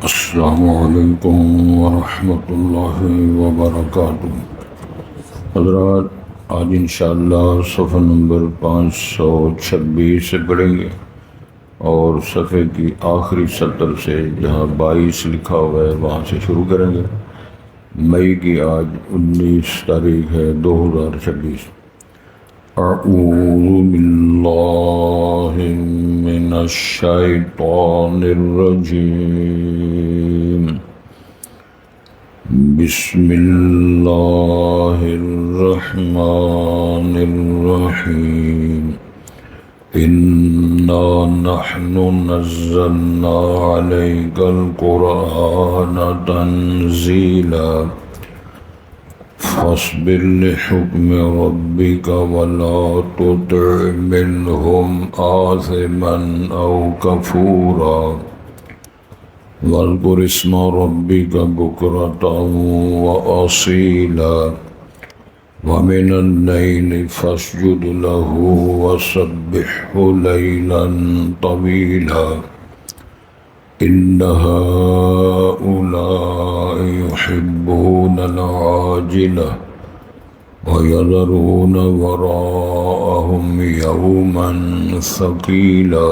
السلام علیکم ورحمۃ اللہ وبرکاتہ۔ حضرات، آج انشاءاللہ صفحہ نمبر 526 سے پڑھیں گے اور صفحے کی آخری سطر سے جہاں 22 لکھا ہوا ہے وہاں سے شروع کریں گے۔ مئی کی آج 19 تاریخ ہے 2026۔ اعوذ باللہ من الشیطان الرجیم، بسم اللہ الرحمن الرحیم۔ انا نحن نزلنا علیک القرآن تنزیلا فاصبر لحکم ربک ولا تطع منهم آثما او کفورا واذکر اسم ربک بکرة وأصیلا ومن الليل فاسجد له وسبحه ليلا طويلا إن هؤلاء يحبون العاجلة ويذرون وراءهم يوما ثقيلا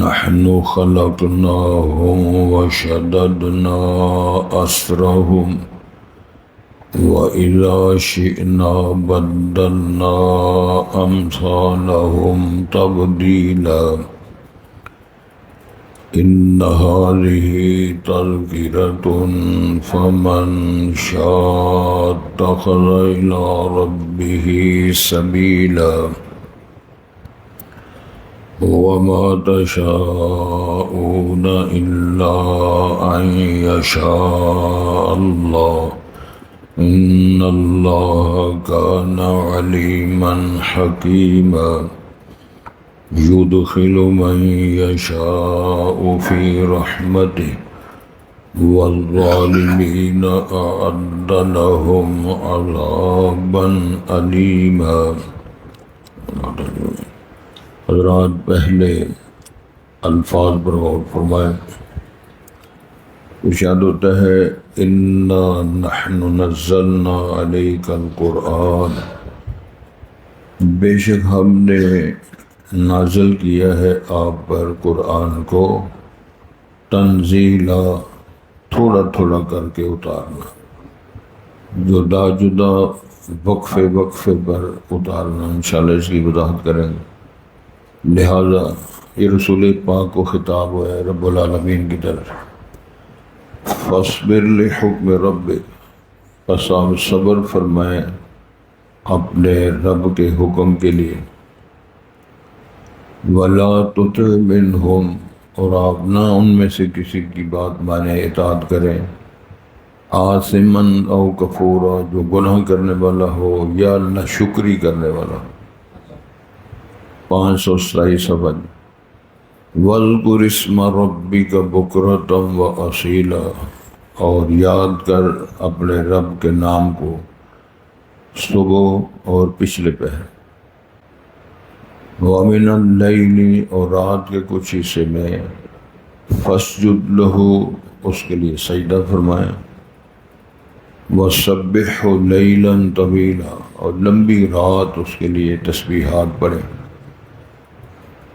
نحن خلقناهم وشددنا أسرهم وَإِذَا شِئْنَا بَدَّلْنَا أَمْثَالَهُمْ تَبْدِيلًا إِنَّ هَذِهِ تَذْكِرَةٌ فَمَنْ شَاءَ اتَّخَذَ إِلَى رَبِّهِ سَبِيلًا وَمَا تَشَاءُونَ إِلَّا أَنْ يَشَاءَ اللَّهُ إِنَّ اللَّهَ كَانَ عَلِيمًا حَكِيمًا يُدْخِلُ مَن يَشَاءُ فِي رَحْمَتِهِ وَالظَّالِمِينَ أَعَدَّ لَهُمْ عَذَابًا أَلِيمًا۔ حضرات، پہلے الفاظ پر غور فرمائیں۔ ارشاد ہوتا ہے انا نحن نزلنا علیک القرآن، بے شک ہم نے نازل کیا ہے آپ پر قرآن کو، تنزیلا تھوڑا تھوڑا کر کے اتارنا، جدا جدا وقفے وقفے پر اتارنا۔ انشاءاللہ اس کی وضاحت کریں گے۔ لہذا یہ رسول پاک کو خطاب ہوا ہے رب العالمین کی طرف۔ فاصبر لحکم ربک، پس آپ صبر فرمائیں اپنے رب کے حکم کے لیے۔ ولا تطع منہم، اور آپ نہ ان میں سے کسی کی بات مانیں، اطاعت کریں۔ آثما او کفورا، جو گناہ کرنے والا ہو یا ناشکری کرنے والا ہو۔ 527 صفحہ۔ وَاذْكُرِ اسْمَ رَبِّكَ بُكْرَةً وَأَصِيلًا، اور یاد کر اپنے رب کے نام کو صبح اور پچھلے پہر۔ وَمِنَ اللَّيْلِ، اور رات کے کچھ حصے میں، فَاسْجُدْ لَهُ، اس کے لیے سجدہ فرمائیں۔ وَسَبِّحْهُ لَيْلًا طَوِيلًا، اور لمبی رات اس کے لیے تسبیحات پڑھیں۔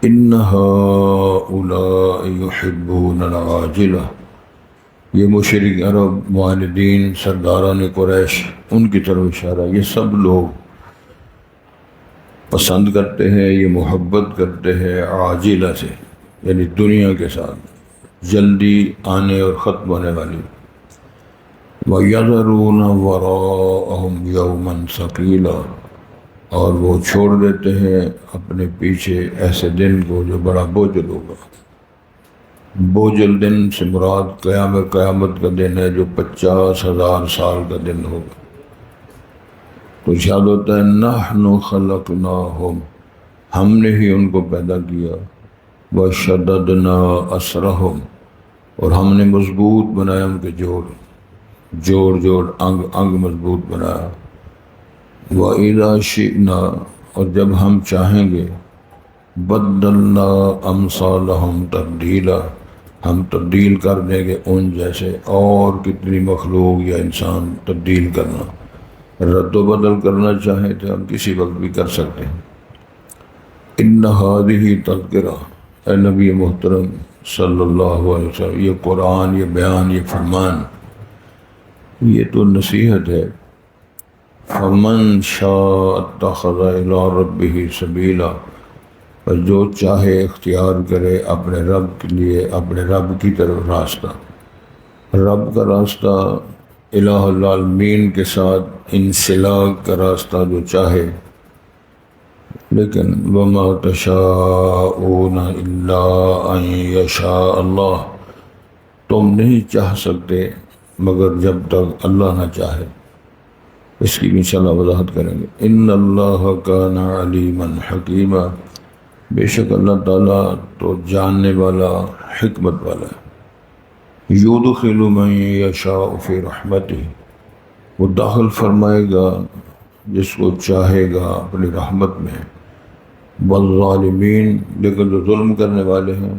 إِنَّ هَؤُلَاءِ يُحِبُّونَ الْعَاجِلَةَ، یہ مشرک عرب، معاندین، سرداران قریش، ان کی طرف اشارہ۔ یہ سب لوگ پسند کرتے ہیں، یہ محبت کرتے ہیں عاجلہ سے، یعنی دنیا کے ساتھ جلدی آنے اور ختم ہونے والی۔ وَيَذَرُونَ وَرَاءَهُمْ يَوْمًا ثَقِيلًا، اور وہ چھوڑ دیتے ہیں اپنے پیچھے ایسے دن کو جو بڑا بوجھل ہوگا۔ بوجھل دن سے مراد قیامت کا دن ہے، جو 50,000 سال کا دن ہوگا۔ تو ارشاد ہوتا ہے نحن خلقناہم، ہم نے ہی ان کو پیدا کیا، وشددنا اسرہم، اور ہم نے مضبوط بنایا ان کے جوڑ انگ مضبوط بنایا۔ وَإِذَا شِئْنَا، اور جب ہم چاہیں گے، بدلنا امثالہم تبدیلا، ہم تبدیل کر دیں گے ان جیسے، اور کتنی مخلوق یا انسان تبدیل کرنا، رد و بدل کرنا چاہیں تو ہم کسی وقت بھی کر سکتے ہیں۔ ان ہذہ تذکرہ، اے نبی محترم صلی اللہ علیہ وسلم، یہ قرآن، یہ بیان، یہ فرمان، یہ تو نصیحت ہے۔ فمن شاء اتخذ الی ربہ سبیلا، اور جو چاہے اختیار کرے اپنے رب کے لیے، اپنے رب کی طرف راستہ، رب کا راستہ الہ العالمین کے ساتھ انسلاک کا راستہ جو چاہے۔ لیکن وما تشاءون الا ان یشاء اللہ، تم نہیں چاہ سکتے مگر جب تک اللہ نہ چاہے۔ اس کی بھی انشاءاللہ وضاحت کریں گے۔ ان اللہ کان علیما حکیما، بے شک اللہ تعالیٰ تو جاننے والا، حکمت والا ہے۔ یدخل من یشاء فی رحمتہ، وہ داخل فرمائے گا جس کو چاہے گا اپنی رحمت میں۔ والظالمین، لیکن جو ظلم کرنے والے ہیں،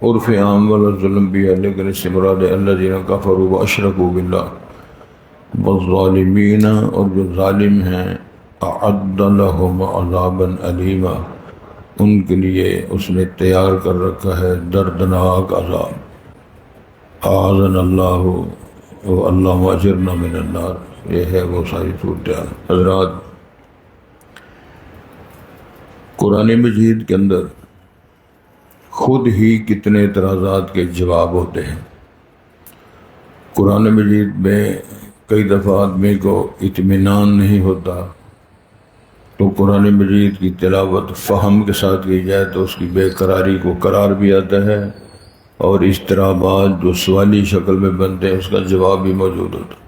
عرف عام والا ظلم بھی ہے لیکن اس سے مراد ہے الذین کفروا واشرکوا باللہ۔ والظالمین، اور جو ظالم ہیں، اعد لهم عذابا علیما، ان کے لیے اس نے تیار کر رکھا ہے دردناک عذاب۔ اعاذنا اللہ و اللہم اجرنا من النار، یہ ہے وہ ساری صورتحال۔ حضرات، قرآن مجید کے اندر خود ہی کتنے اعتراضات کے جواب ہوتے ہیں۔ قرآن مجید میں کئی دفعہ آدمی کو اطمینان نہیں ہوتا، تو قرآن مجید کی تلاوت فہم کے ساتھ کی جائے تو اس کی بے قراری کو قرار بھی آتا ہے، اور اضطرابات جو سوالی شکل میں بنتے ہیں اس کا جواب بھی موجود ہوتا ہے۔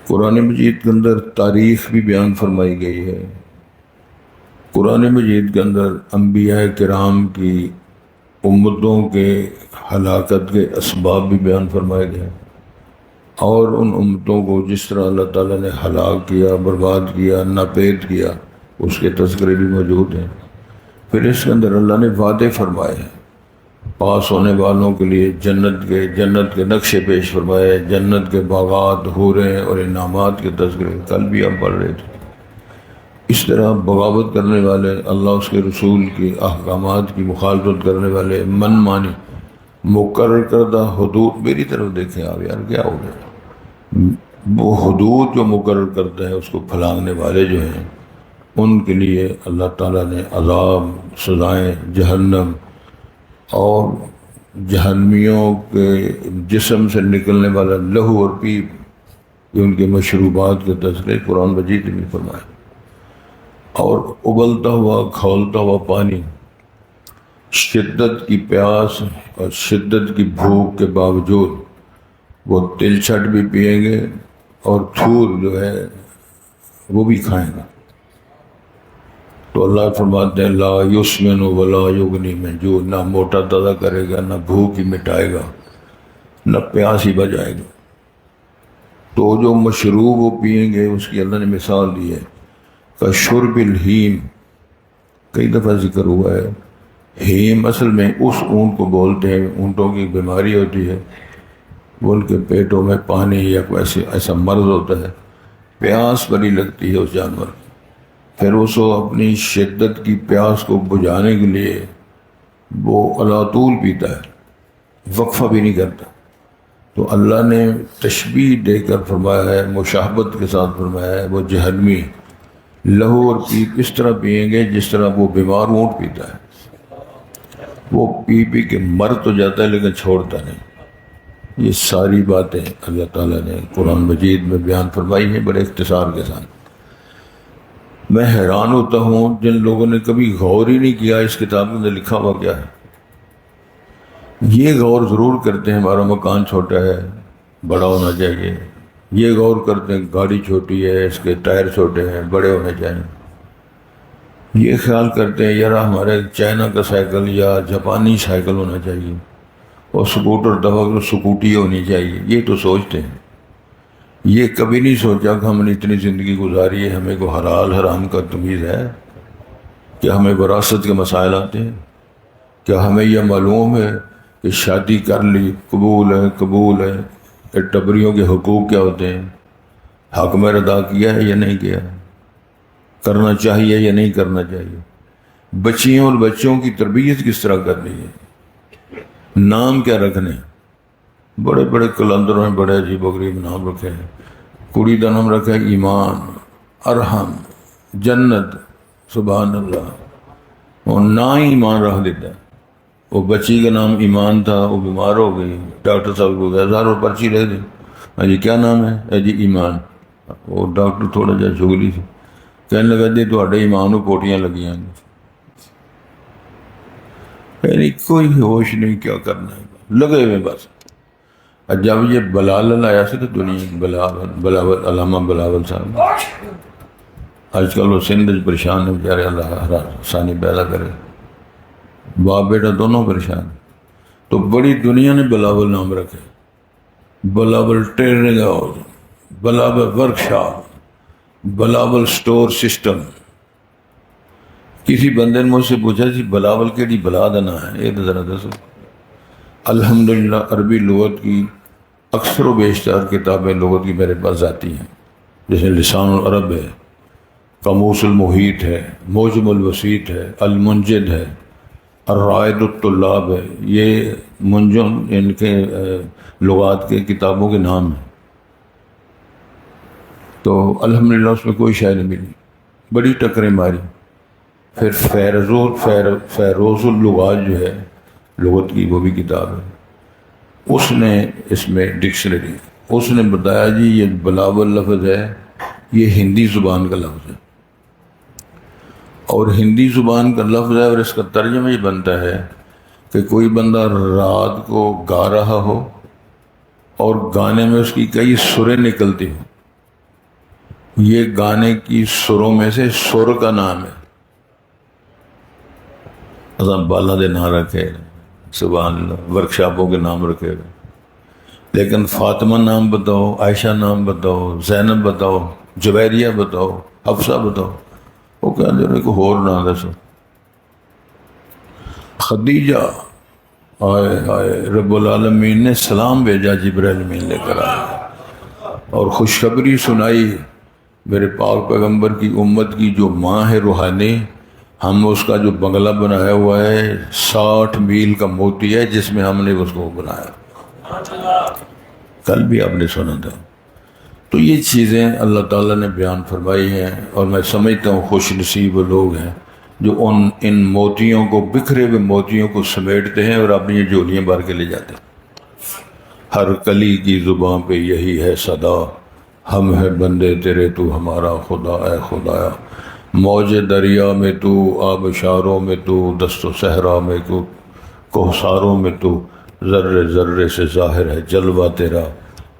قرآن مجید کے اندر تاریخ بھی بیان فرمائی گئی ہے۔ قرآن مجید کے اندر انبیاء کرام کی امتوں کے ہلاکت کے اسباب بھی بیان فرمائے گئے، اور ان امتوں کو جس طرح اللہ تعالیٰ نے ہلاک کیا، برباد کیا، ناپید کیا، اس کے تذکرے بھی موجود ہیں۔ پھر اس کے اندر اللہ نے وعدے فرمائے ہیں پاس ہونے والوں کے لیے، جنت کے نقشے پیش فرمائے، جنت کے باغات، حوریں اور انعامات کے تذکرے کل بھی ہم پڑھ رہے تھے۔ اس طرح بغاوت کرنے والے، اللہ اس کے رسول کی احکامات کی مخالفت کرنے والے، من مانی، مقرر کردہ حدود، میری طرف دیکھیں آپ، یار کیا ہو گیا، وہ حدود جو مقرر کرتا ہے اس کو پھلانگنے والے جو ہیں، ان کے لیے اللہ تعالیٰ نے عذاب، سزائیں، جہنم، اور جہنمیوں کے جسم سے نکلنے والا لہو اور پیپ، یہ ان کے مشروبات کے تذکرے قرآن مجید میں فرمائے۔ اور ابلتا ہوا کھولتا ہوا پانی، شدت کی پیاس اور شدت کی بھوک کے باوجود وہ تل چھٹ بھی پئیں گے اور تھور جو ہے وہ بھی کھائیں گے۔ تو اللہ فرماتے ہیں لا یسمن ولا یغنی من جوع، نہ موٹا تازہ کرے گا، نہ بھوک ہی مٹائے گا، نہ پیاس ہی بجائے گا۔ تو جو مشروب وہ پئیں گے اس کی اللہ نے مثال دی ہے کہ شرب الہیم، کئی دفعہ ذکر ہوا ہے۔ ہیم اصل میں اس اونٹ کو بولتے ہیں، اونٹوں کی بیماری ہوتی ہے، وہ ان کے پیٹوں میں پانی یا کوئی ایسا مرض ہوتا ہے، پیاس بڑی لگتی ہے اس جانور کو، پھر اس کو اپنی شدت کی پیاس کو بجھانے کے لیے وہ علاتول پیتا ہے، وقفہ بھی نہیں کرتا۔ تو اللہ نے تشبیہ دے کر فرمایا ہے، مشابہت کے ساتھ فرمایا ہے، وہ جہنمی لہو اور پیپ اس طرح پئیں گے جس طرح وہ بیمار اونٹ پیتا ہے، وہ پی پی کے مر تو جاتا ہے لیکن چھوڑتا نہیں۔ یہ ساری باتیں اللہ تعالیٰ نے قرآن مجید میں بیان فرمائی ہیں بڑے اختصار کے ساتھ۔ میں حیران ہوتا ہوں جن لوگوں نے کبھی غور ہی نہیں کیا اس کتاب میں لکھا ہوا کیا ہے۔ یہ غور ضرور کرتے ہیں ہمارا مکان چھوٹا ہے، بڑا ہونا چاہیے، یہ غور کرتے ہیں گاڑی چھوٹی ہے، اس کے ٹائر چھوٹے ہیں، بڑے ہونے چاہیے، یہ خیال کرتے ہیں یار ہمارے چائنا کا سائیکل یا جاپانی سائیکل ہونا چاہیے، اور سکوٹر دفعہ سکوٹی ہونی چاہیے، یہ تو سوچتے ہیں۔ یہ کبھی نہیں سوچا کہ ہم نے اتنی زندگی گزاری ہے، ہمیں کو حلال حرام کا تمیز ہے، کیا ہمیں وراثت کے مسائل آتے ہیں، کیا ہمیں یہ معلوم ہے کہ شادی کر لی، قبول ہے، یہ ٹبریوں کے حقوق کیا ہوتے ہیں، حق میں ادا کیا ہے یا نہیں کیا، کرنا چاہیے یا نہیں کرنا چاہیے، بچیوں اور بچوں کی تربیت کس طرح کرنی ہے، نام کیا رکھنے ہیں۔ بڑے بڑے کلندروں نے بڑے عجیب و غریب نام رکھے ہیں۔ کڑی کا نام رکھا ہے ایمان، ارحم، جنت، سبحان اللہ، اور نہ ہی ایمان رکھ دیتا ہے۔ وہ بچی کا نام ایمان تھا، وہ بیمار ہو گئی، ڈاکٹر صاحب کو گیا 1000 پرچی رہ دی، ہاں جی کیا نام ہے جی ایمان۔ وہ ڈاکٹر تھوڑا جا چگلی سی کہنے لگا جی تھوڑے ایمان کو پوٹیاں لگی ہیں، یعنی کوئی ہوش نہیں کیا کرنا ہے، لگے ہوئے بس۔ جب یہ بلاول آیا سے تو دنیا بلاول علامہ بلاول صاحب آج کل وہ سندھ پریشان ہے بیچارے، اللہ آسانی پیدا کرے، باپ بیٹا دونوں پریشان، تو بڑی دنیا نے بلاول نام رکھے، Bilawal training house, Bilawal work shop, Bilawal store system. کسی بندے نے مجھ سے پوچھا جی بلاول کیڑی بلا دا نا ہے، یہ تو ذرا دسو۔ الحمدللہ عربی لغت کی اکثر و بیشتر کتابیں لغت کی میرے پاس آتی ہیں، جیسے لسان العرب ہے، قاموس المحیط ہے، موجم الوسیط ہے، المنجد ہے، الرائد الطلاب ہے، یہ منجم ان کے لغات کے کتابوں کے نام ہیں۔ تو الحمدللہ اس میں کوئی شے نہیں ملی، بڑی ٹکریں ماری۔ پھر فیروز اللغات جو ہے لغت کی، وہ بھی کتاب ہے، اس نے اس میں ڈکشنری، اس نے بتایا جی یہ بلاول لفظ ہے یہ ہندی زبان کا لفظ ہے، اور ہندی زبان کا لفظ ہے، اور اس کا ترجمہ یہ بنتا ہے کہ کوئی بندہ رات کو گا رہا ہو اور گانے میں اس کی کئی سریں نکلتی ہوں، یہ گانے کی سروں میں سے سر کا نام ہے۔ بالا دے نام رکھے، سبحان اللہ، ورکشاپوں کے نام رکھے گا، لیکن فاطمہ نام بتاؤ، عائشہ نام بتاؤ، زینب بتاؤ، جویریہ بتاؤ، حفصہ بتاؤ، وہ کہہ دے رہے کو اور نام دسو۔ خدیجہ، آئے آئے رب العالمین نے سلام بھیجا، جبرائیل امین لے کر آیا اور خوشخبری سنائی میرے پاک پیغمبر کی امت کی جو ماں ہے روحانی، ہم اس کا جو بنگلہ بنایا ہوا ہے 60 میل کا موتی ہے جس میں ہم نے اس کو بنایا، کل بھی آپ نے سنا تھا۔ تو یہ چیزیں اللہ تعالیٰ نے بیان فرمائی ہیں، اور میں سمجھتا ہوں خوش نصیب وہ لوگ ہیں جو ان موتیوں کو، بکھرے ہوئے موتیوں کو سمیٹتے ہیں اور اپنی یہ جولیاں بھر کے لے جاتے ہیں۔ ہر کلی کی زباں پہ یہی ہے صدا، ہم ہے بندے تیرے تو ہمارا خدا اے خدایا، موج دریا میں تو، آبشاروں میں تو، دست و صحرا میں تو، کوہساروں میں تو، ذرے ذرے سے ظاہر ہے جلوہ تیرا،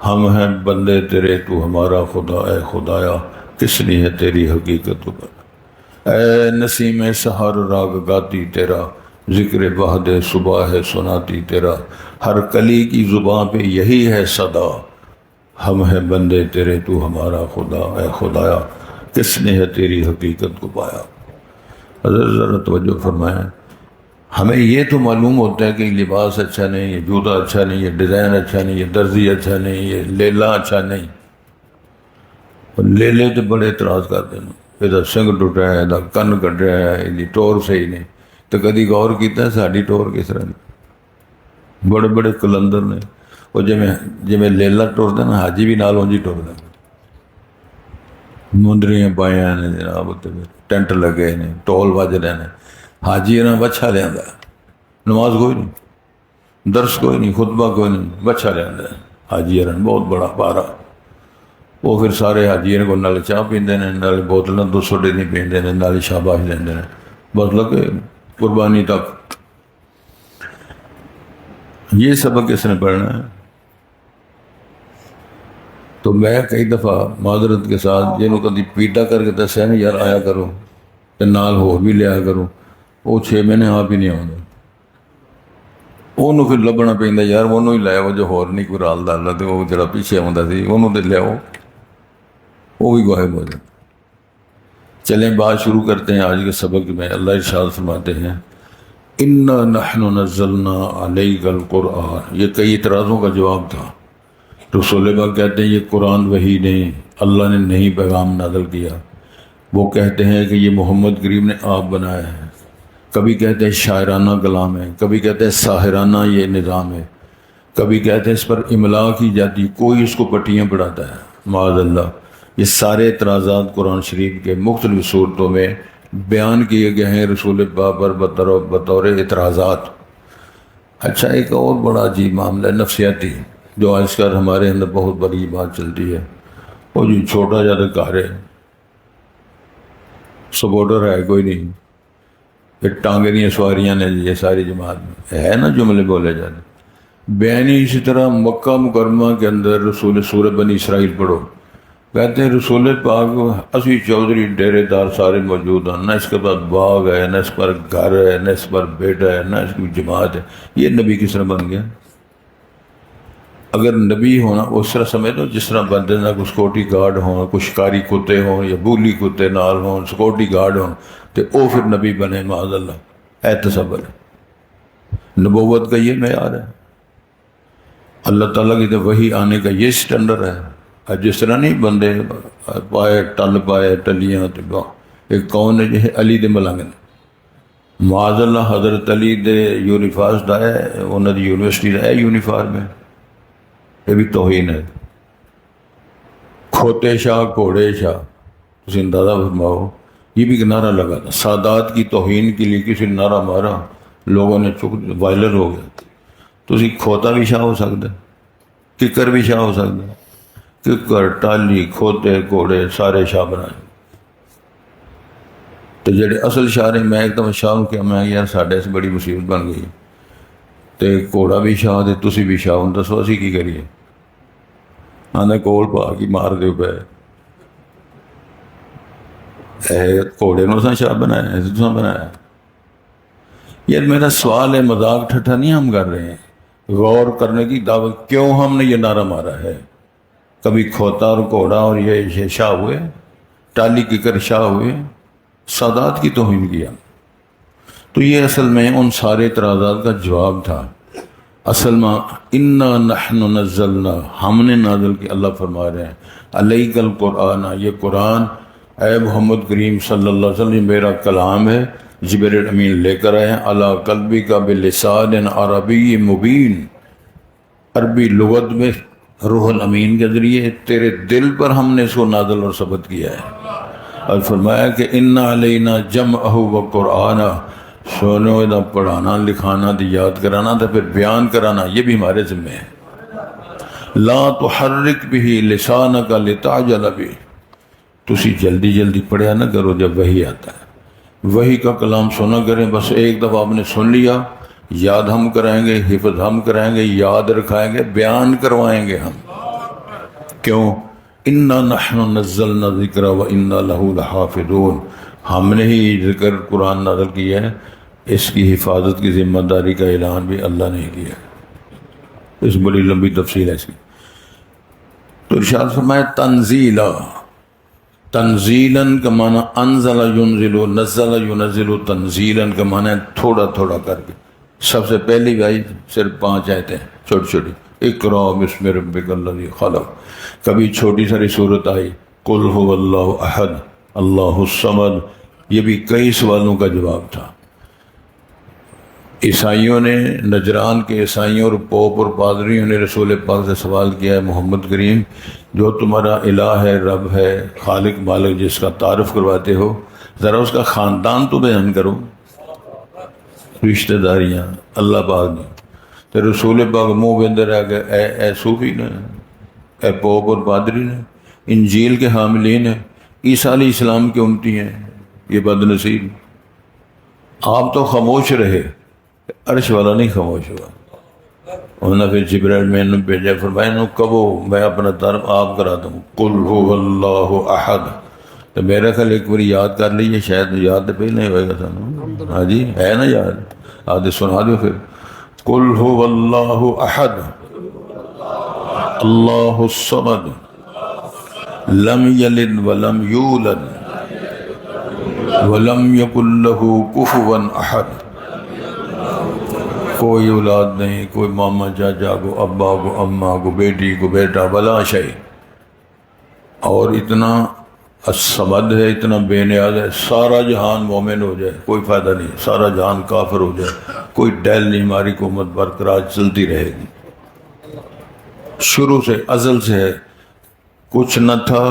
ہم ہیں بندے تیرے تو ہمارا خدا اے خدایا، کس نے ہے تیری حقیقت پر، اے نسیم سحر راگ گاتی تیرا، ذکر وحد صبح ہے سناتی تیرا، ہر کلی کی زباں پہ یہی ہے صدا، ہم ہیں بندے تیرے تو ہمارا خدا اے خدایا، کس نے ہے تیری حقیقت کو پایا۔ حضرت ذرا توجہ فرمائیں، ہمیں یہ تو معلوم ہوتا ہے کہ لباس اچھا نہیں، یہ جوتا اچھا نہیں، یہ ڈیزائن اچھا نہیں، یہ درزی اچھا نہیں، یہ لیلا اچھا نہیں، لیلے تو بڑے اعتراض کرتے ہیں، ادھر سنگ ٹوٹا ہے، ادھر کن کٹیا ہے، یہ ٹور صحیح نہیں، تو کدی غور کیتا ہے ساڑی ٹور کس طرح نہیں؟ بڑے بڑے کلندر نے وہ جی لیلا ٹور دے نا، حاجی بھی نال اونجی ٹور دے، مندریاں پائیاں نے جناب، ٹینٹ لگے نے، ٹول وج رہے ہیں، حاجی انہیں بچھا لیا، نماز کوئی نہیں، درس کوئی نہیں، خطبہ کوئی نہیں، بچھا لیا حاجی انہیں بہت بڑا پارا۔ وہ پھر سارے حاجی کو نال چاہ پیندے نے، نال بوتلیں 200 نہیں پیندے نے، نال شاباش لیندے نے، بس لگے قربانی تک۔ یہ سبق کس نے پڑھنا ہے؟ تو میں کئی دفعہ معذرت کے ساتھ جنہوں کدی پیٹا کر کے دسیا نا یار آیا کرو تے نال ہو بھی لیا کرو، وہ 6 مہینے آپ ہی نہیں آؤں، انہوں پھر لبنا پہ یار انہوں ہی لایا وہ جو ہور نہیں کوئی رال ڈالنا، تو وہ جڑا پیچھے آتا سی انہوں تے لیاؤ، وہ بھی غائب ہو جاتا۔ چلیں بات شروع کرتے ہیں آج کے سبق میں۔ اللہ ارشاد فرماتے ہیں انا نحن نزلنا علیک القرآن، یہ کئی اعتراضوں کا جواب تھا۔ رسول پاک کہتے ہیں یہ قرآن وحی نہیں، اللہ نے نہیں پیغام نازل کیا۔ وہ کہتے ہیں کہ یہ محمد کریم نے آپ بنایا ہے، کبھی کہتے ہیں شاعرانہ کلام ہے، کبھی کہتے ہیں ساحرانہ یہ نظام ہے، کبھی کہتے ہیں اس پر املا کی جاتی، کوئی اس کو پٹیاں پڑھاتا ہے، معاذ اللہ۔ یہ سارے اعتراضات قرآن شریف کے مختلف صورتوں میں بیان کیے گئے ہیں رسول پاک پر بطور اعتراضات۔ اچھا، ایک اور بڑا عجیب معاملہ ہے نفسیاتی، جو آج کل ہمارے اندر بہت بڑی بات چلتی ہے۔ وہ جو چھوٹا زیادہ کار ہے، سپورٹر ہے کوئی نہیں، یہ ٹانگے دیا سواریاں نے، یہ ساری جماعت میں ہے نا جملے بولے جاتے۔ بیانی اسی طرح مکہ مکرمہ کے اندر رسول سورہ بنی اسرائیل پڑھو، کہتے ہیں رسول پاک 80 چودھری ڈیرے دار سارے موجود ہیں، نہ اس کے پاس باغ ہے، نہ اس پر گھر ہے، نہ اس پر بیٹا ہے، نہ اس کی جماعت ہے۔ یہ نبی کس طرح بن گیا؟ اگر نبی ہونا اس طرح سمجھ لو جس طرح بندے نہ کوئی سیکورٹی گارڈ ہوں، کچھ شکاری کتے ہوں یا بولی کتے نال ہوں، سیکورٹی گارڈ ہوں، تو وہ پھر نبی بنے، معاذ اللہ۔ اے تصور ہے، نبوت کا یہ معیار ہے، اللہ تعالیٰ کی تو وحی آنے کا یہ سٹینڈر ہے۔ جس طرح نہیں بندے پائے ٹل پائے ٹلیاں، ایک کون ہے جو ہے علی دے ملنگ نے، معاذ اللہ، حضرت علی دے یونیفارس دا ہے، انہوں دی یونیورسٹی دا ہے یونیفارم ہے، یہ بھی توہین ہے۔ کھوتے شاہ گھوڑے شاہ، تسی اندازہ فرماؤ، یہ بھی نعرہ لگا تھا، سادات کی توہین کے لیے کسی نے نعرہ مارا، لوگوں نے چک وائلر ہو گیا۔ تسی کھوتا بھی شاہ ہو سکتا ہے، ککر بھی شاہ ہو سکتا ہے، ککر ٹالی کھوتے گھوڑے سارے شاہ بنائے۔ تو جڑے اصل شاہ نے، میں ایک دم شاہ کیا، میں یار ساڈے سے بڑی مصیبت بن گئی، تے گھوڑا بھی شاہ دے تسی بھی شاہ ہوں، دسو اسی کی کریے؟ آنے کول پا کی مار دے پے، گھوڑے نو سا شاہ بنایا ہے، تساں بنایا۔ یار میرا سوال ہے، مذاق ٹھٹھا نہیں ہم کر رہے ہیں، غور کرنے کی دعوت، کیوں ہم نے یہ نعرہ مارا ہے؟ کبھی کھوتا اور گھوڑا اور یہ شاہ ہوئے، ٹالی ککر شاہ ہوئے، سادات کی توہین کیا۔ تو یہ اصل میں ان سارے اعتراضات کا جواب تھا۔ اصل میں انا نحن نزلنا، ہم نے نازل کی، اللہ فرما رہے ہیں، علیک القرآن، یہ قرآن اے محمد کریم صلی اللہ علیہ وسلم میرا کلام ہے، جبریل امین لے کر آئے ہیں، علی قلبک بلسان عربی مبین، عربی لغت میں روح الامین کے ذریعے تیرے دل پر ہم نے اس کو نازل اور ثبت کیا ہے۔ اور فرمایا کہ ان علینا جمعہ و قرآن، سونو دا پڑھانا لکھانا دی یاد کرانا تو پھر بیان کرانا، یہ بھی ہمارے ذمہ ہے۔ لا تحرک بہ لسانک لتعجل بہ، تسی جلدی جلدی پڑھیا نہ کرو جب وحی آتا ہے، وحی کا کلام سنا کریں، بس ایک دفعہ آپ نے سن لیا، یاد ہم کرائیں گے، حفظ ہم کرائیں گے، یاد رکھائیں گے، بیان کروائیں گے ہم۔ کیوں؟ انا نحن نزلنا ذکر و انا لہ لحافظون، ہم نے ہی ذکر قرآن نازل کیا ہے، اس کی حفاظت کی ذمہ داری کا اعلان بھی اللہ نے کیا ہے۔ اس بڑی لمبی تفصیل ہے اس کی۔ تو ارشاد فرمایا تنزیلا، تنزیلاً کا معنی انزل ینزل، نزل ینزل، تنزیلاً کا معنی تھوڑا تھوڑا کر کے۔ سب سے پہلی بھائی صرف 5 آیتیں چھوٹی چھوٹی، اقرا بسم ربک الذی خلق، کبھی چھوٹی ساری صورت آئی، قل هو اللہ احد اللہ الصمد، یہ بھی کئی سوالوں کا جواب تھا۔ عیسائیوں نے، نجران کے عیسائیوں اور پوپ اور پادریوں نے رسول پاک سے سوال کیا ہے، محمد کریم جو تمہارا الہ ہے، رب ہے، خالق مالک جس کا تعارف کرواتے ہو، ذرا اس کا خاندان تو بیان کرو، رشتہ داریاں، اللہ پاک نے۔ تو رسول پاک منہ بندے رہ گئے، اے صوفی نے، اے پوپ اور پادری نے، انجیل کے حاملین ہیں، عیسیٰ علیہ السلام کے امتی ہیں، یہ بد نصیب، آپ تو خاموش رہے، عرش والا نہیں خاموش ہوا۔ انہوں نے پھر جبرائیل میں نے بھیجا، فرمایا انہوں کبو میں اپنا طرف آپ کراتا ہوں، قل هو اللہ احد، تو میرا خیال ایک بار یاد کر لیجیے، شاید یاد تو پہلے ہوئے گا سانو، ہاں جی ہے نا یاد، آدھے سنا دو پھر، قل هو اللہ احد اللہ الصمد لم یلد ولم یولد ولم یکن له کفوا احد۔ کوئی اولاد نہیں، کوئی ماما چاچا کو، ابا کو، اماں کو، بیٹی کو، بیٹا، بلا شيء. اور اتنا الصمد ہے، اتنا بے نیاز ہے، سارا جہان مومن ہو جائے کوئی فائدہ نہیں، سارا جہان کافر ہو جائے کوئی ڈیل نہیں، ہماری حکومت برقرار چلتی رہے گی. شروع سے، ازل سے ہے. کچھ نہ تھا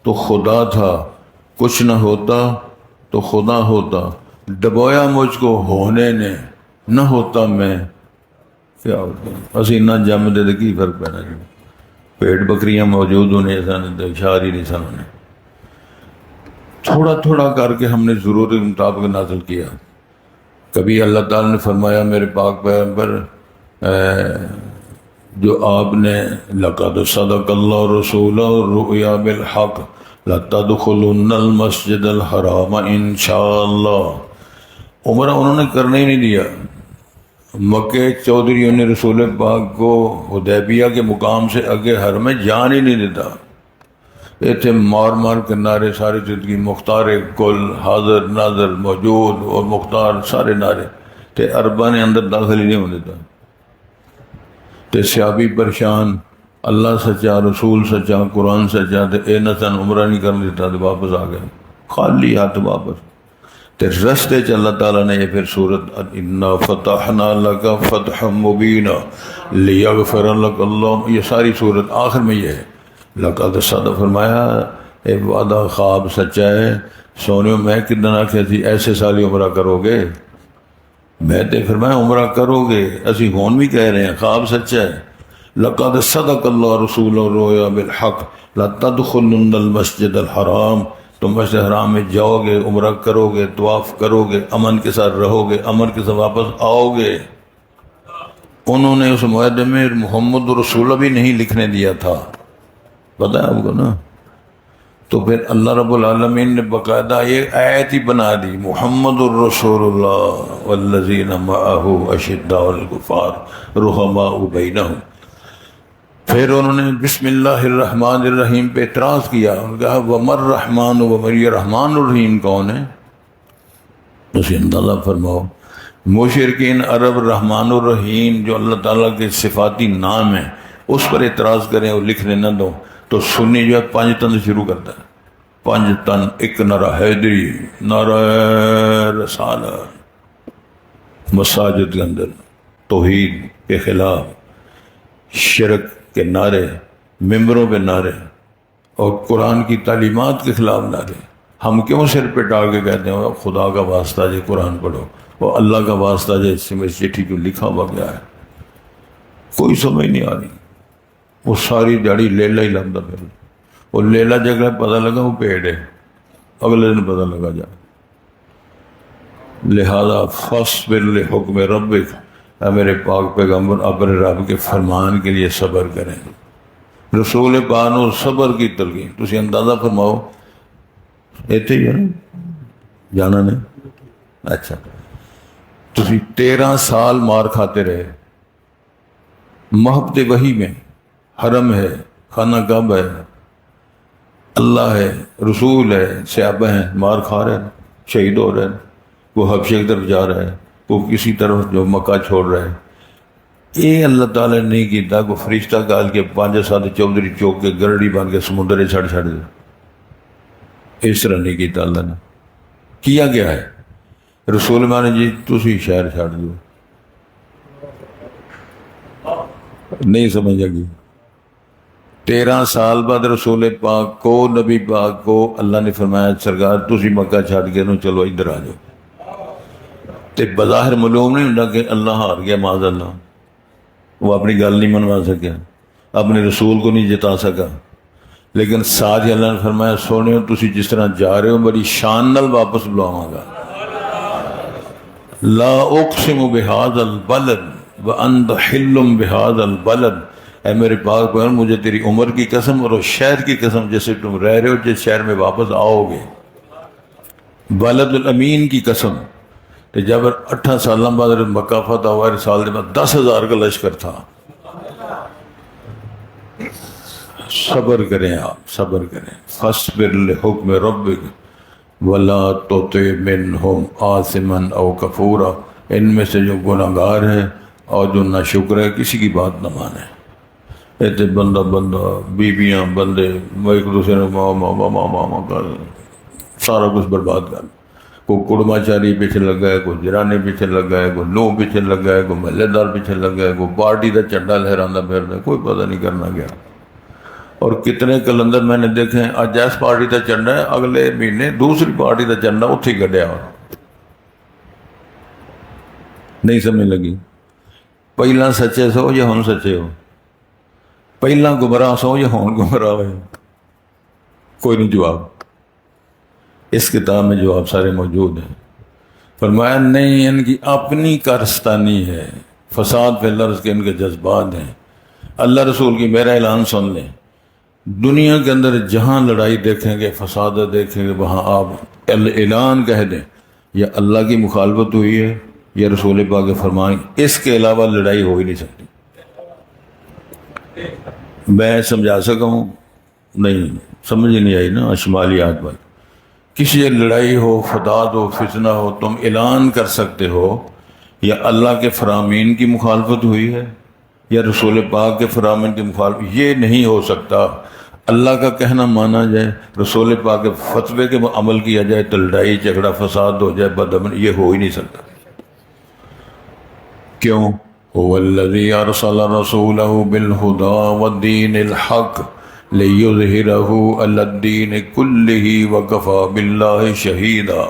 تو خدا تھا، کچھ نہ ہوتا تو خدا ہوتا، ڈبویا مجھ کو ہونے نے، نہ ہوتا میں کیا ہوتا. اسی نہ جم دے تو کی فرق پینا جی. پیٹ بکریاں موجود ہونے سن تو اشار ہی نہیں سن ہونے. تھوڑا تھوڑا کر کے ہم نے ضرورت کے مطابق نازل کیا. کبھی اللہ تعالیٰ نے فرمایا میرے پاک پیغمبر جو آپ نے لقد صدق اللہ رسولہ الرؤیا بالحق لتدخلن المسجد الحرام انشاءاللہ. عمرہ انہوں نے کرنے ہی نہیں دیا. مکے چودھریوں نے رسول پاک کو حدیبیہ کے مقام سے اگے حرم میں جان ہی نہیں دیتا. ایتھے مار مار کے نعرے ساری زندگی، مختار کل، حاضر ناظر موجود اور مختار، سارے نعرے تے عربہ نے اندر داخل ہی نہیں ہونے دیتا. تے صحابی پریشان، اللہ سچا، رسول سچا، قرآن سچا، تے اے نسن عمرہ نہیں کرنے دیتا، تے واپس آ گئے خالی ہاتھ واپس. تے رستے چ اللہ تعالیٰ نے یہ پھر سورت انا فتحنا لک فتحا مبینا لیغفر لک اللہ، یہ ساری سورت آخر میں یہ ہے. لقد صدق فرمایا اے وعدہ خواب سچا ہے. سونیوں میں کدن آخیا تھی ایسے سالی عمرہ کرو گے، میں تے فرمایا عمرہ کرو گے، اسی ہون بھی کہہ رہے ہیں خواب سچا ہے. لقد صدق اللہ رسول الرؤیا بالحق لتدخلن المسجد الحرام، تم مسجد حرام میں جاؤ گے، عمرہ کرو گے، طواف کرو گے، امن کے ساتھ رہو گے، امن کے ساتھ واپس آؤ گے. انہوں نے اس معاہدے میں محمد رسول اللہ بھی نہیں لکھنے دیا تھا، پتہ ہے آپ کو نا. تو پھر اللہ رب العالمین نے باقاعدہ یہ آیت ہی بنا دی، محمد الرسول اللہ والذین معہ اشداء علی الکفار رحماء بینہم. پھر انہوں نے بسم اللہ الرحمن الرحیم پہ اعتراض کیا. انہوں نے کہا وَمَا الرحمن وَمَا یہ رحمان الرحیم کون ہے؟ اسے اندازہ فرماؤ. مشرکین عرب رحمان الرحیم جو اللہ تعالیٰ کے صفاتی نام ہیں اس پر اعتراض کریں اور لکھنے نہ دو، تو سنی جو ہے 5 تن سے شروع کرتا ہے. 5 تن، ایک نعرہ حیدری، نعرہ رسالت، مساجد کے اندر توحید کے خلاف، شرک کے نعرے، ممبروں پہ نعرے، اور قرآن کی تعلیمات کے خلاف نعرے. ہم کیوں سر پہ ڈال کے کہتے ہیں خدا کا واسطہ جی قرآن پڑھو، اور اللہ کا واسطہ جی اس میں چٹھی کیوں لکھا ہوا گیا ہے؟ کوئی سمجھ نہیں آ رہی. وہ ساری دیہڑی لیلا ہی لگتا پھر، اور لیلا جگہ پتہ لگا وہ پیڑ ہے، اگلے دن پتہ لگا جائے. لہذا فاصبر لحکم ربک، اے میرے پاک پیغمبر اپنے رب کے فرمان کے لیے صبر کریں. رسول پاک نو صبر کی تلقین. تسی اندازہ فرماؤ ایتھے ہی ہے نا جانا نے، اچھا تسی 13 سال مار کھاتے رہے، محبت وحی میں، حرم ہے، خانہ کعبہ ہے، اللہ ہے، رسول ہے، صحابہ ہیں، مار کھا رہے ہیں، شہید ہو رہے ہیں، وہ حبشے کی طرف جا رہا ہے، وہ کسی طرف جو مکہ چھوڑ رہا ہے. یہ اللہ تعالیٰ نے نہیں کیتا کو فرشتہ کال کے 5-7 چودھری چوک کے گرڑی بن کے سمندر چھڑ دے. اس طرح نہیں کیتا اللہ نے. کیا گیا ہے رسول مانے جی تسی شہر چھڑ دو. نہیں سمجھ آگی. 13 سال بعد رسول پاک کو، نبی پاک کو اللہ نے فرمایا سرکار تسی مکہ چھڑ کے نو چلو ادھر آ جاؤ. تے بظاہر معلوم نہیں ہوتا کہ اللہ ہار گیا معاذ اللہ، وہ اپنی گل نہیں منوا سکیا، اپنے رسول کو نہیں جتا سکا. لیکن ساتھ ہی اللہ نے فرمایا سونے تسی جس طرح جا رہے ہو بڑی شان نال واپس بلاواں گا. لا اقسم بہذا البلد وانت حل بہذا البلد، اے میرے پاک پیغمبر مجھے تیری عمر کی قسم اور اس شہر کی قسم جیسے تم رہ رہے ہو، جس شہر میں واپس آؤ گے، بلد الامین کی قسم. کہ جب 8 سالوں بعد مکہ فتح ہوا، سال بعد 10,000 کا لشکر تھا. صبر کریں آپ، صبر کریں. فاصبر لحکم ربک ولا تطع منہم آثما او کفورا. ان میں سے جو گناہگار ہے اور جو ناشکر ہے کسی کی بات نہ مانے. ایسے بندہ بیویاں بندے ایک دوسرے نے ماما کر سارا کچھ برباد کر. کوئی کڑما چاری پیچھے لگا ہے, کوئی جرانے پیچھے لگا ہے, کوئی لو پیچھے لگا ہے, کوئی محلے دار پیچھے لگا ہے, کوئی پارٹی کا جھنڈا لہرانا پھرتا ہے, کوئی پتہ نہیں کرنا کیا. اور کتنے کلندر میں نے دیکھے ہیں آج اس پارٹی کا جھنڈا ہے, اگلے مہینے دوسری پارٹی کا جھنڈا اتھی گڈیا. نہیں سمجھ لگی. پہلا سچے سو یا ہن سچے ہو, پہلا گمراہ سو یا ہون گمراہ ہوئے, کوئی نہیں جواب. اس کتاب میں جواب سارے موجود ہیں. فرمایا نہیں, ان کی اپنی کارستانی ہے, فساد فی الارض کے ان کے جذبات ہیں. اللہ رسول کی میرا اعلان سن لیں, دنیا کے اندر جہاں لڑائی دیکھیں گے, فساد دیکھیں گے, وہاں آپ اعلان کہہ دیں یا اللہ کی مخالفت ہوئی ہے یا رسول پاک کے فرمان, اس کے علاوہ لڑائی ہو ہی نہیں سکتی. میں سمجھا سکا ہوں نہیں سمجھ نہیں آئی نا شمالیات پر. کسی لڑائی ہو, فساد ہو, فتنہ ہو, تم اعلان کر سکتے ہو یا اللہ کے فرامین کی مخالفت ہوئی ہے یا رسول پاک کے فرامین کی مخالفت. یہ نہیں ہو سکتا. اللہ کا کہنا مانا جائے, رسول پاک کے فتوے کے عمل کیا جائے تو لڑائی جھگڑا فساد ہو جائے, بدامن, یہ ہو ہی نہیں سکتا. کیوں؟ هو الذی ارسل رسولہ بالہدی والدین الحق لیظہرہ علی الدین کلہ وکفی باللہ شہیدا.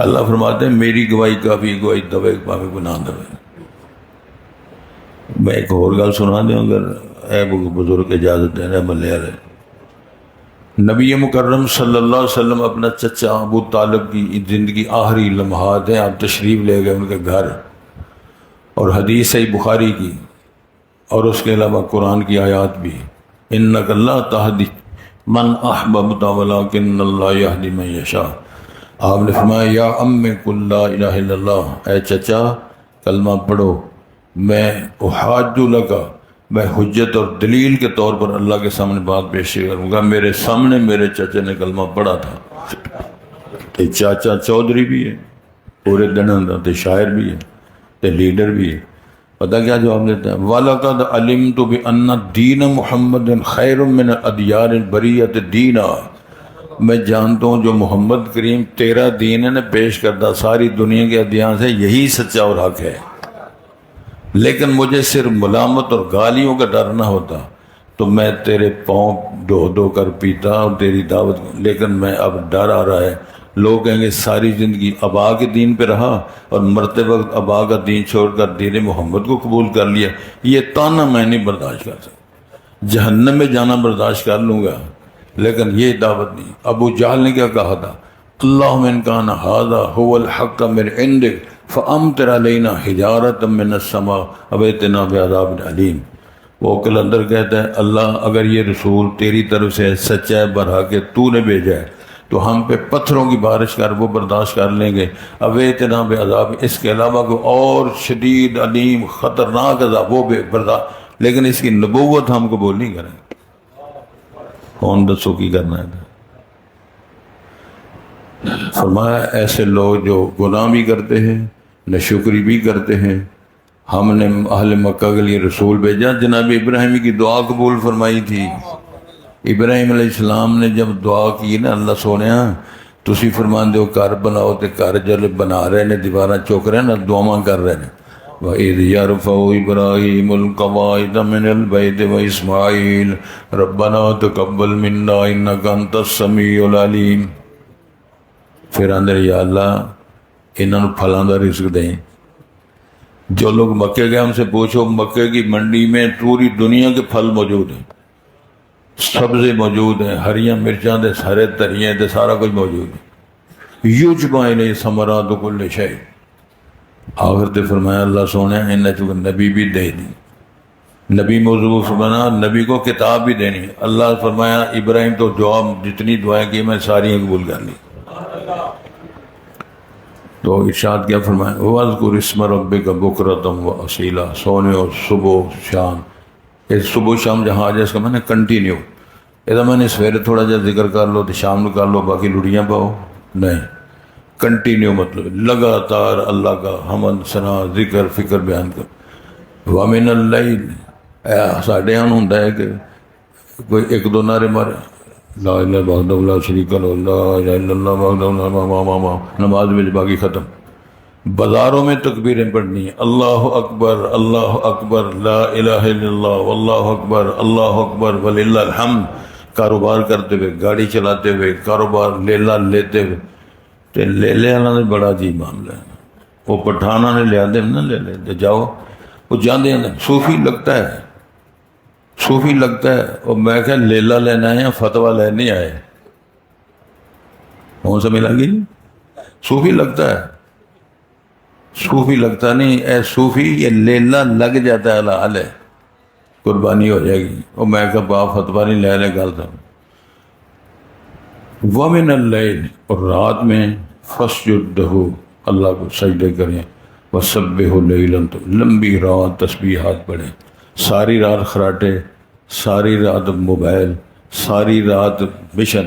اللہ فرماتے ہیں میری گواہی کافی, گواہی دوے پاوے گناہ دوے. میں ایک اور گل سنا دوں اگر اے بزرگ اجازت دینا ملے والے. نبی مکرم صلی اللہ علیہ وسلم اپنا چچا ابو طالب کی زندگی آخری لمحات ہیں, آپ تشریف لے گئے ان کے گھر, اور حدیث صحیح بخاری کی اور اس کے علاوہ قرآن کی آیات بھی. انک لا تہدی من احببت ولکن اللہ یہدی من یشاء. آپ نے فرمایا یا ام قل لا الہ الا اللہ, اے چچا کلمہ پڑھو, میں احاج لک, میں حجت اور دلیل کے طور پر اللہ کے سامنے بات پیش کروں گا. میرے سامنے میرے چچے نے کلمہ پڑھا تھا. تے چاچا چودھری بھی ہے, پورے دن تے شاعر بھی ہے, تے لیڈر بھی ہے. پتہ کیا جواب دیتا ہے؟ وَلَقَدْ عَلِمْتُ بِأَنَّ دِينَ مُحَمَّدٍ خَيْرٌ مِّنَ الْأَدْيَانِ الْبَرِيَّةِ دِينًا. میں جانتا ہوں جو محمد کریم تیرا دین ہے نا پیش کرتا ساری دنیا کے ادیان سے, یہی سچا اور حق ہے. لیکن مجھے صرف ملامت اور گالیوں کا ڈر نہ ہوتا تو میں تیرے پاؤں دھو دھو کر پیتا اور تیری دعوت. لیکن میں اب ڈر آ رہا ہے, لوگ کہیں گے ساری زندگی ابا کے دین پہ رہا اور مرتے وقت ابا کا دین چھوڑ کر دین محمد کو قبول کر لیا. یہ تانا میں نہیں برداشت کر سکتا. جہنم میں جانا برداشت کر لوں گا لیکن یہ دعوت نہیں. ابو جہل نے کیا کہا تھا؟ اللہم ان کان ھذا ھو الحق من عندک فامطر علینا حجارۃ من السماء او ائتنا بعذاب علیم. وہ کلندر کہتا ہے اللہ اگر یہ رسول تیری طرف سے سچا ہے, برحق ہے, تو نے بھیجا ہے, تو ہم پہ پتھروں کی بارش کر, وہ برداشت کر لیں گے. اب اتنا بے عذاب, اس کے علاوہ کوئی اور شدید علیم خطرناک عذاب وہ بے برداشت. لیکن اس کی نبوت ہم قبول نہیں کریں. کون دسو کی کرنا ہے؟ فرمایا ایسے لوگ جو گناہ بھی کرتے ہیں, ناشکری بھی کرتے ہیں. ہم نے اہل مکہ کے لیے رسول بھیجا, جناب ابراہیم کی دعا قبول فرمائی تھی. ابراہیم علیہ السلام نے جب دعا کی نا, اللہ سونیا تسی فرمان دو گھر بناؤ, تے گھر جل بنا رہے نے, دیواراں چوک رہے نا, دعاواں کر رہے نے. وَإِذْ يَرْفَعُ إِبْرَاهِيمُ الْقَوَاعِدَ مِنَ الْبَيْتِ وَإِسْمَاعِيلُ رَبَّنَا تَقَبَّلْ مِنَّا إِنَّكَ أَنْتَ السَّمِيعُ الْعَلِيمُ. پھر اندر یا اللہ انہوں نے پھلاں دا رزق دیں. جو لوگ مکے گئے ہم سے پوچھو, مکے کی منڈی میں پوری دنیا کے پھل موجود ہیں, سبزے موجود ہیں, ہریاں مرچاں دے ہرے تریاں دے سارا کچھ موجود ہے. یجبا الیہ ثمرات کل شیء. آخر تے فرمایا اللہ سونے انہیں چونکہ نبی بھی دے دی, نبی موضوع فرمانا نبی کو کتاب بھی دینی. اللہ فرمایا ابراہیم تو دعا جتنی دعائیں کی میں ساری قبول کر لی. تو ارشاد کیا فرمایا وَاذْكُرِ اسْمَ رَبِّكَ بُكْرَةً وَأَصِيلًا. سونے اور صبح شام, اس صبح شام جہاں آ جائے اس کا میں نے کنٹینیو. یہ میں نے سویرے تھوڑا جا ذکر کر لو تو شام کو کر لو, باقی لڑیاں پاؤ نہیں. کنٹینیو مطلب لگاتار اللہ کا حمد ثنا ذکر فکر بیان کر. وَمِنَ اللَّيْلِ ساڈے ہاں ہوندا ہے کہ کوئی ایک دو نعرے مارے لا الہ وحدہ لا شریک لہ لا الہ الا اللہ وحدہ لا شریک لہ نماز میں باقی ختم. بازاروں میں تکبیریں پڑھنی ہیں اللہ اکبر لا الہ الا اللہ واللہ اکبر وللہ الحمد. کاروبار کرتے ہوئے گاڑی چلاتے ہوئے کاروبار لیلا لیتے ہوئے تے لیلے والا نے بڑا عجیب معاملہ ہے. وہ پٹھانا نے لیا دے نا لے لے جاؤ وہ جاندے ہیں صوفی لگتا ہے اور میں کہ لیلا لینا ہے یا فتویٰ لینے آئے کون سا ملا گی. صوفی لگتا نہیں اے صوفی یہ لیلا لگ جاتا ہے اللہ قربانی ہو جائے گی. اور میں کہ باپ فتویٰ نہیں لے گل تھا. وَمِنَ اللَّيْلِ اور رات میں فَاسْجُدْ اللہ کو سجدے کریں. وَسَبِّحُ لَيْلًا تو لمبی رات تسبیحات پڑھیں. ساری رات خراٹے ساری رات موبائل ساری رات مشن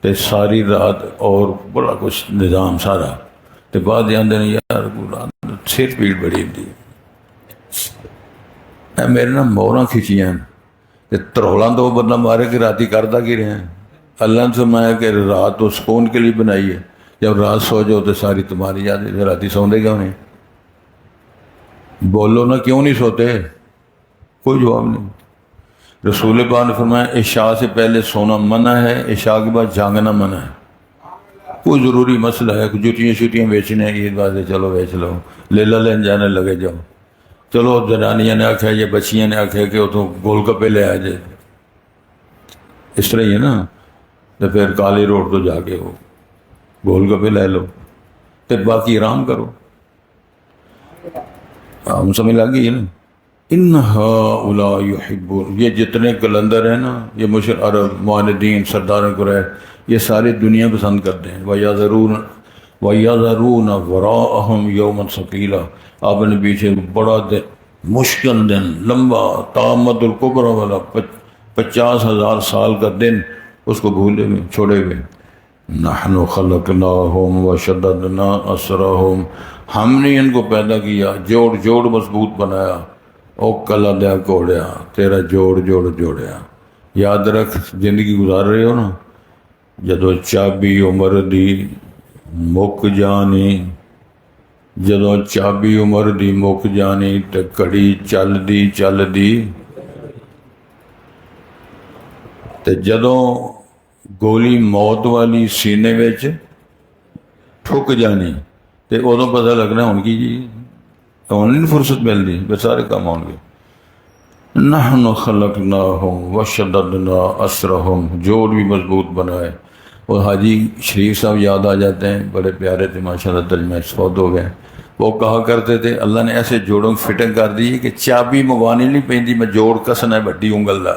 تے ساری رات اور بڑا کچھ نظام سارا تے بعد جاندے نے یار سر پیڑ بڑی ہوندی ہے. میرے نا موراں کھچیاں تے ترولاں دو بندہ مارے کہ راتی کردا کی رہے ہیں. اللہ نے فرمایا کہ رات تو سکون کے لیے بنائی ہے. جب رات سو جاؤ تو ساری تمہاری یاد ہے. راتی سوندے کیوں نہیں؟ بولو نا کیوں نہیں سوتے؟ کوئی جواب نہیں. رسول پاک نے فرمایا عشاء سے پہلے سونا منع ہے عشاء کے بعد جاگنا منع ہے. کوئی ضروری مسئلہ ہے جوتیاں شوتیاں بیچنے عید بات ہے چلو بیچ لو لیلا لین جانے لگے جاؤ. چلو جنانیاں نے آکھا یا بچیاں نے آکھا کہ وہ تو گول گپے لے آ جائے اس طرح ہی ہے نا. تو پھر کالی روڈ تو جا کے وہ گول گپے لے لو پھر باقی آرام کرو. ہم سمجھ لگ گئی ہے نا. ان ہؤلاء یحبون یہ جتنے کلندر ہیں نا یہ مشرک عرب معاندین سردار قریش یہ ساری دنیا پسند کرتے ہیں. وَيَذَرُونَ وَرَاءَهُمْ يَوْمًا ثَقِيلًا آپ نے پیچھے بڑا مشکل دن لمبا طامۃ الکبریٰ والا 50,000 سال کا دن اس کو بھولے ہوئے چھوڑے ہوئے. نحن خلقناہم وشددنا اسرہم ہم نے ان کو پیدا کیا جوڑ مضبوط بنایا. او کلا دیا کوڑیا تیرا جوڑیا. یاد رکھ زندگی گزار رہے ہو نا جدو چابی عمر دی مک جانی تے کڑی چل دی تے جدوں گولی موت والی سینے وچ ٹھک جانی تے ادوں پتہ لگنا ہن کی جی ہن نہیں فرصت ملدی بس سارے کام ہون گے. نحن خلقناہم وشددنا اسرہم جوڑ بھی مضبوط بنائے. اور حاجی شریف صاحب یاد آ جاتے ہیں بڑے پیارے تھے ماشاءاللہ ترجمہ فوت ہو گئے. وہ کہا کرتے تھے اللہ نے ایسے جوڑوں کی فٹنگ کر دی کہ چابی منگوانی نہیں پیندی میں جوڑ کسنا ہے بڑی انگل دا.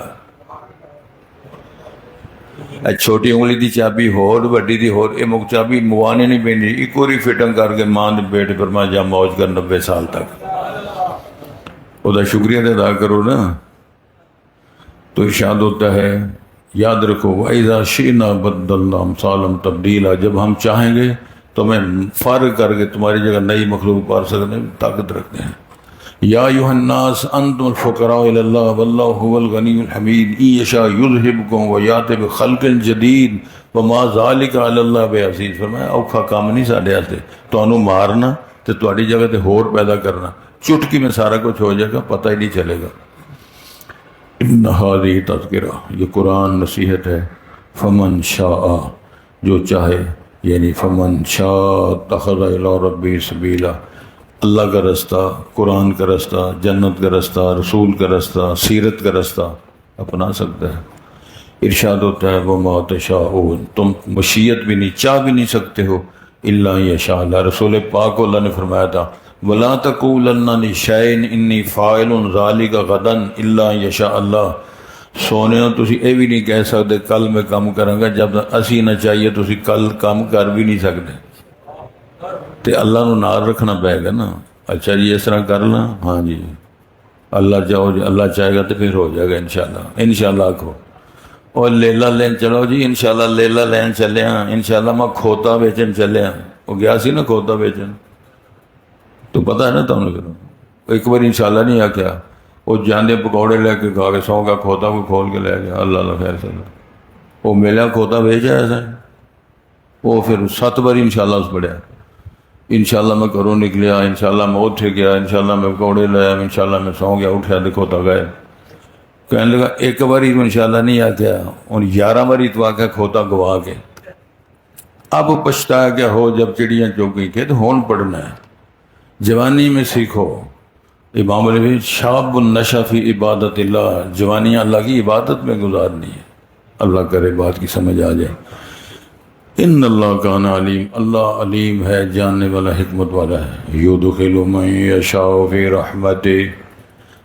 چھوٹی انگلی دی چابی ہور بڑی دی ہور یہ چابی منگوانی نہیں پیندی ایک واری فٹنگ کر کے ماں دے بیٹے پر ماں جا موج کر 90 سال تک وہ دا شکریہ ادا کرو نا. تو ارشاد ہوتا ہے یاد رکھو وَإِذَا شِئْنَا بَدَّلْنَا أَمْثَالَهُمْ تَبْدِيلًا جب ہم چاہیں گے تو میں فارغ کر کے تمہاری جگہ نئی مخلوق پار سکتے ہیں طاقت رکھتے ہیں. یا ایھا الناس انتم الفقراء الی اللہ واللہ هو الغنی الحمید ان یشاء یذھبکم ویأتی بخلق جدید وما ذلک علی اللہ بعزیز. فرمایا اوکھا کام نہیں ساڈے واسطے تانوں مارنا تے تہاڈی جگہ تے ہور پیدا کرنا چٹکی میں سارا کچھ ہو جائے گا پتہ ہی نہیں چلے گا. ان ھذہ تذکرہ یہ قرآن نصیحت ہے. فمن شاء جو چاہے یعنی فمن شاء اتخذ الی ربہ سبیلا اللہ کا رستہ قرآن کا رستہ جنت کا رستہ رسول کا رستہ سیرت کا رستہ اپنا سکتا ہے. ارشاد ہوتا ہے وما تشاءون تم مشیت بھی نہیں چاہ بھی نہیں سکتے ہو الا یشاء اللہ. رسول پاک کو اللہ نے فرمایا تھا وَلَا تَقُولَنَّ لِشَيْءٍ إِنِّي فَاعِلٌ ذَلِكَ غَدًا إِلَّا يَشَاءَ اللَّهُ. سونے تسی اے بھی نہیں کہہ سکتے کل میں کام کروں گا جب اسی نہ چاہیے تسی کل کام کر بھی نہیں سکتے. تے اللہ نو نال رکھنا پائے گا نا. اچھا جی اس طرح کر لا ہاں جی اللہ چاہو جی اللہ چاہے گا تو پھر ہو جائے گا انشاءاللہ آکھو. اور لیلا لین چلو جی انشاءاللہ لیلا لین چلے ہاں انشاءاللہ میں کھوتا بیچن چلے ہاں وہ گیا سی نا کھوتا بیچن، تو پتہ ہے نا تمہیں پھر ایک بار انشاءاللہ نہیں آکیا وہ جاندے پکوڑے لے کے کھا کے سو گیا، کھوتا کو کھول کے لے گیا، اللہ اللہ خیر سے وہ میلا کھوتا بیچا ایسا، وہ پھر 7 بار انشاءاللہ اس پڑھیا، انشاءاللہ میں گھروں نکلیا، انشاءاللہ میں اٹھ گیا، انشاءاللہ میں پکوڑے لایا، انشاءاللہ میں سو گیا، اٹھیا تو کھوتا گئے، کہنے لگا ایک باری تو انشاءاللہ نہیں آکیا، اور 11 باری تو آکیا کھوتا گوا کے، اب پچھتایا کیا ہو جب چڑیاں چوک گئی کہ تو ہون پڑھنا ہے، جوانی میں سیکھو۔ امام علیہ شاب النشا فی عبادت اللہ، جوانیاں اللہ کی عبادت میں گزارنی ہے، اللہ کرے بات کی سمجھ آ جائے۔ ان اللہ کان علیم، اللہ علیم ہے، جاننے والا، حکمت والا ہے۔ یدخل من یشاء فی رحمتہ،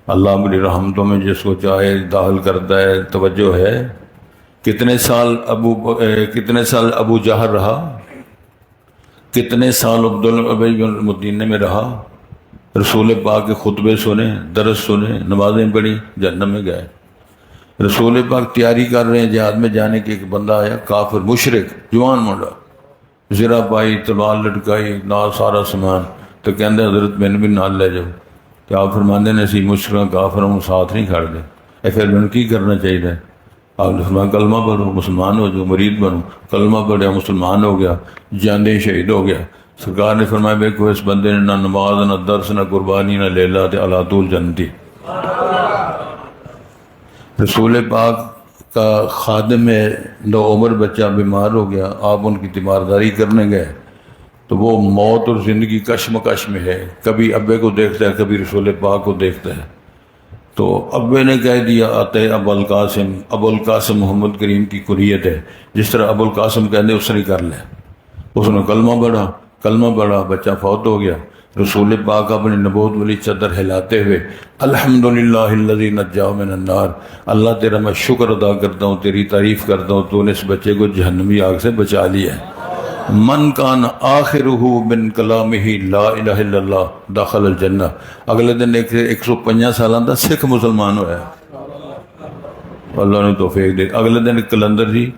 اللہ اپنی رحمتوں میں جس کو چاہے داخل کرتا ہے۔ توجہ ہے، کتنے سال ابو جہل رہا، کتنے سال عبدالعبی بن مدینہ میں رہا، رسول پاک کے خطبے سنے، درس سنے، نمازیں پڑھی، جنت میں گئے۔ رسول پاک تیاری کر رہے ہیں جہاد میں جانے کی، ایک بندہ آیا کافر مشرک جوان منڈا، زرہ پائی، تلوار لٹکائی، نال سارا سامان، تو کہندے حضرت میں بھی نال لے جاؤ، کہ آپ فرماندے نے اسی مشرکاں کافروں کو ساتھ نہیں کھڑ دے، اے پھر میں کی کرنا چاہیے؟ آپ نے فرمایا کلمہ پڑھو مسلمان ہو جاؤ، مرید بنو، کلمہ پڑھیا مسلمان ہو گیا، جاندے شہید ہو گیا۔ سرکار نے فرمایا دیکھو اس بندے نے نہ نماز، نہ درس، نہ قربانی، نہ لیلہ، تے اللہ طول جنتی۔ رسول پاک کا خادم ہے، 9 عمر بچہ بیمار ہو گیا، آپ ان کی تیمارداری کرنے گئے، تو وہ موت اور زندگی کشمکش میں ہے، کبھی ابے کو دیکھتا ہے، کبھی رسول پاک کو دیکھتا ہے، تو ابے نے کہہ دیا آتے ابو القاسم، ابو القاسم محمد کریم کی کنیت ہے، جس طرح ابو القاسم کہنے اس نے کر لیا، اس نے کلمہ پڑھا، بچہ فوت ہو گیا۔ رسول پاک اپنی نبوت والی چادر ہلاتے ہوئے الحمدللہ الذی نجاہ من النار، اللہ تیرا میں شکر ادا کرتا ہوں، تیری تعریف کرتا ہوں، تو نے اس بچے کو جہنمی آگ سے بچا لیا ہے۔ من کان آخرہ من کلامہ لا الہ الا اللہ دخل الجنہ، اگلے دن 150 سالہ دا سکھ مسلمان ہوا ہے، اللہ نے توفیق دے۔ اگلے دن کلندر جی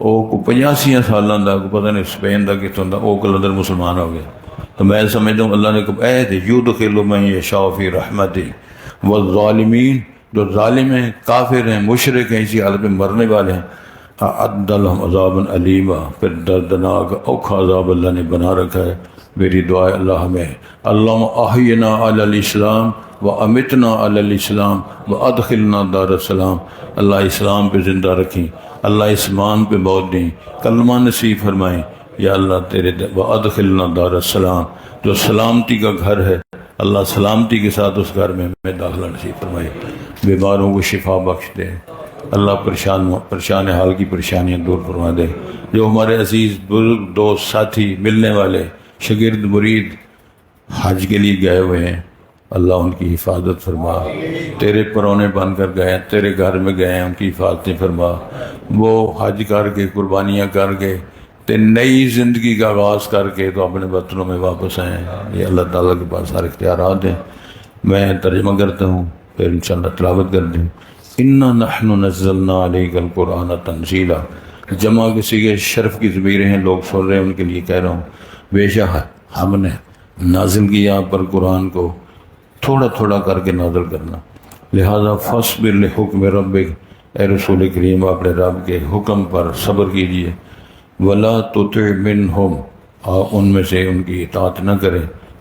وہ 85 سالہ دا، پتہ نہیں اسپین دا کتوں دا، وہ کلندر مسلمان ہو گیا۔ تو میں سمجھتا ہوں اللہ نے کہا اے دے یدخل من یشاء فی رحمتہ، والظالمین، جو ظالم ہیں، کافر ہیں، مشرک ہیں، اسی حالت میں مرنے والے ہیں، اعد لہم عذابا علیما، پھر دردناک اوکھا عذاب اللہ نے بنا رکھا ہے۔ میری دعا ہے اللہ ہمیں اللہم احینا علی الاسلام و امتنا علی الاسلام و ادخلنا دار السلام، اللہ اسلام پہ زندہ رکھیں، اللہ اسمان پہ موت دیں، کلمہ نصیب فرمائیں، یا اللہ تیرے وادخلنا دار السلام، جو سلامتی کا گھر ہے، اللہ سلامتی کے ساتھ اس گھر میں ہمیں داخلہ نصیب فرمائے، بیماروں کو شفا بخش دے، اللہ پریشان حال کی پریشانیاں دور فرما دے۔ جو ہمارے عزیز بزرگ دوست ساتھی ملنے والے شاگرد مرید حج کے لیے گئے ہوئے ہیں، اللہ ان کی حفاظت فرما، تیرے پرونے بن کر گئے ہیں، تیرے گھر میں گئے ہیں، ان کی حفاظتیں فرما، وہ حج کر کے قربانیاں کر کے تے نئی زندگی کا آغاز کر کے تو اپنے وطنوں میں واپس آئے ہیں۔ یہ اللہ تعالیٰ کے پاس سارے اختیارات ہیں۔ میں ترجمہ کرتا ہوں، پھر انشاءاللہ تلاوت کر دیں۔ اِنَّا نَحْنُ نَزَّلْنَا عَلَيْكَ الْقُرْآنَ تَنزِيلًا، جمع کسی کے شرف کی ضمیر ہیں، لوگ سن رہے ہیں، ان کے لیے کہہ رہا ہوں، بے شک ہم نے نازل کیا آپ پر قرآن کو تھوڑا تھوڑا کر کے نازل کرنا، لہذا فاصبر لحکم ربک، اے رسول کریم اپنے رب کے حکم پر صبر کیجیے، ولا تطع منہم، ان میں سے ان کی اطاعت نہ کرے،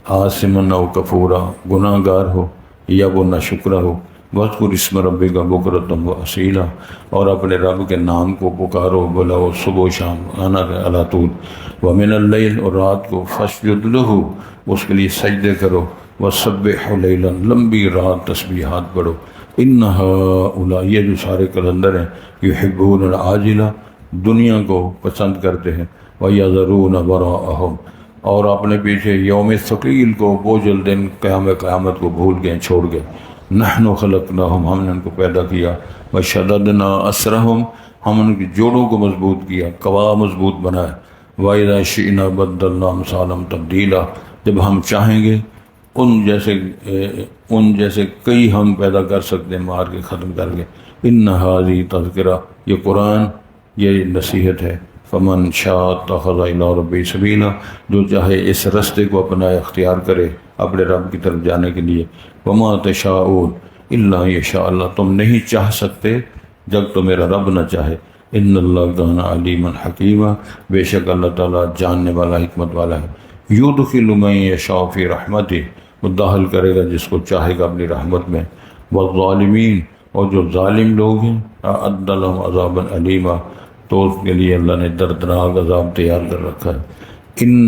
عاصما او کفورا، گناہ گار ہو یا وہ ناشکرہ ہو، واذکر اسم ربک بکرۃ واصیلا، اور اپنے رب کے نام کو پکارو بلاؤ صبح و شام، آنا علی طول، ومن اللیل، اور رات کو، فاسجد لہ، اس کے لیے سجدے کرو، وسبح لیلا، لمبی رات تسبیحات پڑھو، ان ہؤلاء، یہ جو سارے کلندر ہیں، یحبون العاجلہ، دنیا کو پسند کرتے ہیں، وَيَذَرُونَ وَرَاءَهُمْ، اور اپنے پیچھے یوم ثقیل کو، بوجھل دن قیامت کو بھول گئے، چھوڑ گئے۔ نحن خلقناہم، ہم نے ان کو پیدا کیا، وشددنا اسرہم، ہم ان کی جوڑوں کو مضبوط کیا، قوا مضبوط بنایا، وَإِذَا شِئْنَا بَدَّلْنَا أَمْثَالَهُمْ تَبْدِيلًا، جب ہم چاہیں گے ان جیسے کئی ہم پیدا کر سکتے ہیں، مار کے ختم کر کے۔ ان ہذہ تذکرہ، یہ قرآن، یہ نصیحت ہے، فمن شاء اتخذ الی ربہ سبیلا، جو چاہے اس رستے کو اپنا اختیار کرے اپنے رب کی طرف جانے کے لیے۔ وما تشاءون الا یشاء اللہ، تم نہیں چاہ سکتے جب تو میرا رب نہ چاہے۔ ان اللہ کان علیما حکیما، بے شک اللہ تعالیٰ جاننے والا حکمت والا ہے۔ یدخل من یشاء فی رحمتہ، وہ داخل کرے گا جس کو چاہے گا اپنی رحمت میں۔ والظالمین، اور جو ظالم لوگ ہیں، اعد لهم عذابا علیما، تو اس کے لیے اللہ نے دردناک عذاب تیار کر رکھا ہے۔ ان